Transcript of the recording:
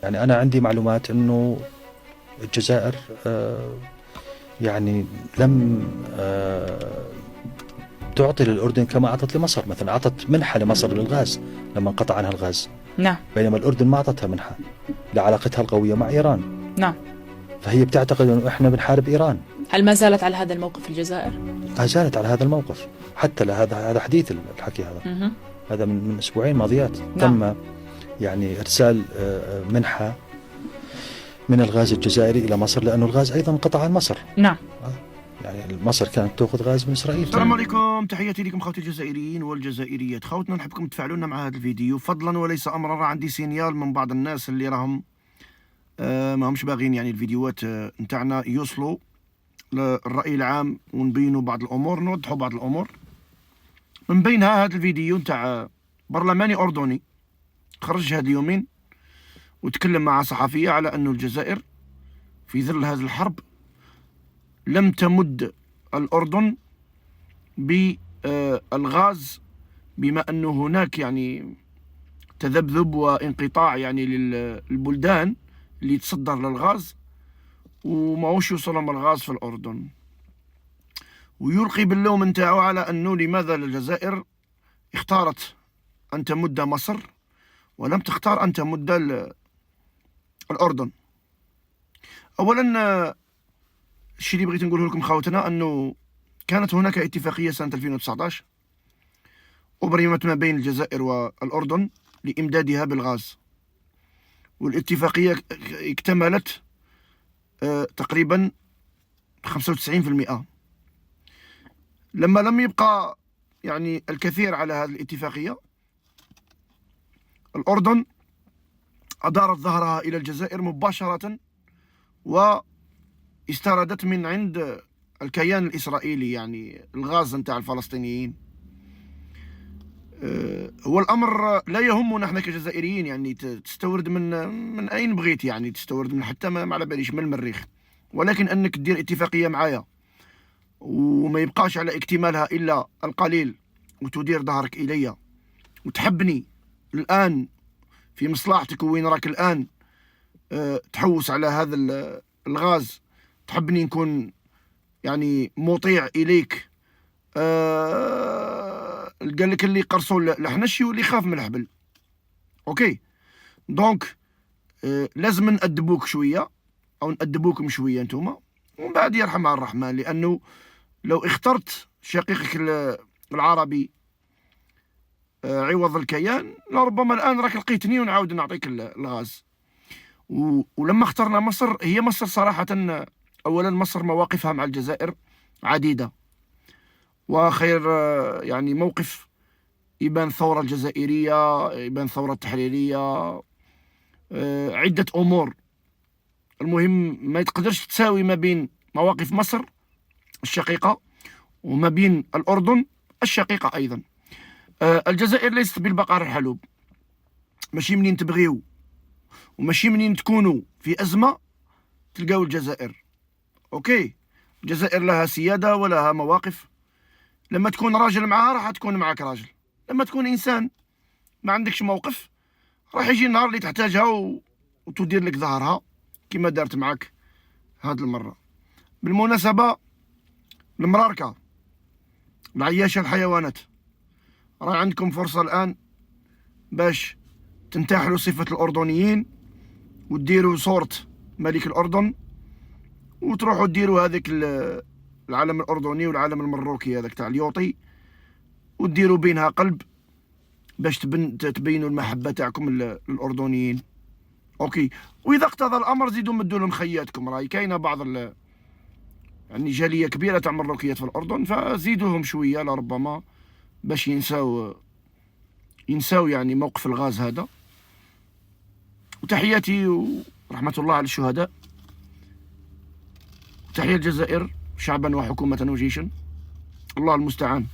يعني أنا عندي معلومات أنه الجزائر يعني لم تعطي للأردن كما أعطت لمصر. مثلا أعطت منحة لمصر للغاز لما انقطع عنها الغاز، نعم. بينما الأردن ما أعطتها منحة لعلاقتها القوية مع إيران. نعم. فهي بتعتقد أنه إحنا بنحارب إيران. هل ما زالت على هذا الموقف الجزائر؟ ما زالت على هذا الموقف حتى هذا حديث الحكي هذا. هذا من أسبوعين ماضيات. نعم. تم يعني إرسال منحة من الغاز الجزائري إلى مصر، لأنه الغاز أيضا انقطع عن مصر. نعم. يعني مصر كانت تأخذ غاز من إسرائيل. السلام عليكم، تحياتي لكم خوتي الجزائريين والجزائريات. خوتنا نحبكم تفاعلونا مع هذا الفيديو فضلا وليس أمرا. راه عندي سينيال من بعض الناس اللي راهم ما همش باغين يعني الفيديوهات نتاعنا يوصلوا للرأي العام ونبينوا بعض الأمور، نوضحوا بعض الأمور. من بينها هذا الفيديو نتاع برلماني أردني خرج هذا اليومين وتكلم مع صحفية على أنه الجزائر في ظل هذه الحرب لم تمد الأردن بالغاز، بما أنه هناك يعني تذبذب وانقطاع يعني للبلدان اللي تصدر للغاز وما هوش يوصلهم الغاز في الأردن. ويلقي باللوم نتاعو على أنه لماذا الجزائر اختارت أن تمد مصر ولم تختار أن تمد الأردن. أولا الشيء اللي بغيت نقوله لكم خوتنا أنه كانت هناك اتفاقية سنة 2019 أبرمت ما بين الجزائر والأردن لإمدادها بالغاز، والاتفاقية اكتملت تقريبا 95%. لما لم يبقى يعني الكثير على هذه الاتفاقية، الأردن أدارت ظهرها إلى الجزائر مباشرة واستردت من عند الكيان الإسرائيلي يعني الغاز نتاع الفلسطينيين. هو الأمر لا يهمنا احنا كجزائريين، يعني تستورد من أين بغيت، يعني تستورد من حتى ما على باليش من المريخ، ولكن أنك تدير اتفاقية معايا وما يبقاش على اكتمالها إلا القليل وتدير ظهرك إلي وتحبني الآن في مصلحتك وين راك الآن تحوس على هذا الغاز، تحبني نكون يعني مطيع إليك. قال لك اللي قرصوا الحنشي واللي يخاف من الحبل. اوكي دونك لازم نأدبوك شويه او نأدبوكم شويه انتوما، ومن بعد يرحمها الرحمن، لانه لو اخترت شقيقك العربي عوض الكيان لربما الان راك لقيتني ونعاود نعطيك الغاز. ولما اخترنا مصر، هي مصر صراحه اولا مصر مواقفها مع الجزائر عديده، وخير يعني موقف يبان الثورة الجزائرية، يبان الثورة التحريرية، عدة أمور. المهم ما يتقدرش تساوي ما بين مواقف مصر الشقيقة وما بين الأردن الشقيقة أيضا. الجزائر ليست بالبقر الحلوب، ماشي منين تبغيو وماشي منين تكونوا في أزمة تلقاو الجزائر. أوكي الجزائر لها سيادة ولها مواقف. لما تكون راجل معها راح تكون معك راجل، لما تكون إنسان ما عندكش موقف راح يجي النهار اللي تحتاجها وتدير لك ظهرها كما دارت معك هاد المرة. بالمناسبة المراركة العياشة الحيوانات، راه عندكم فرصة الآن باش تنتحلوا صفة الأردنيين وتديروا صورة ملك الأردن وتروحوا تديروا هذيك العلم الأردني والعلم المروكي هذاك تاع اليوطي وتديروا بينها قلب باش تبينوا المحبة تاعكم للأردنيين. اوكي واذا اقتضى الامر زيدوا مدوا لهم خياتكم، راهي كاينه بعض يعني جاليه كبيره تاع مروكيات في الاردن، فزيدوهم شويه لربما باش ينساو يعني موقف الغاز هذا. وتحياتي ورحمه الله على الشهداء، تحيه الجزائر شعبا وحكومه وجيشا، الله المستعان.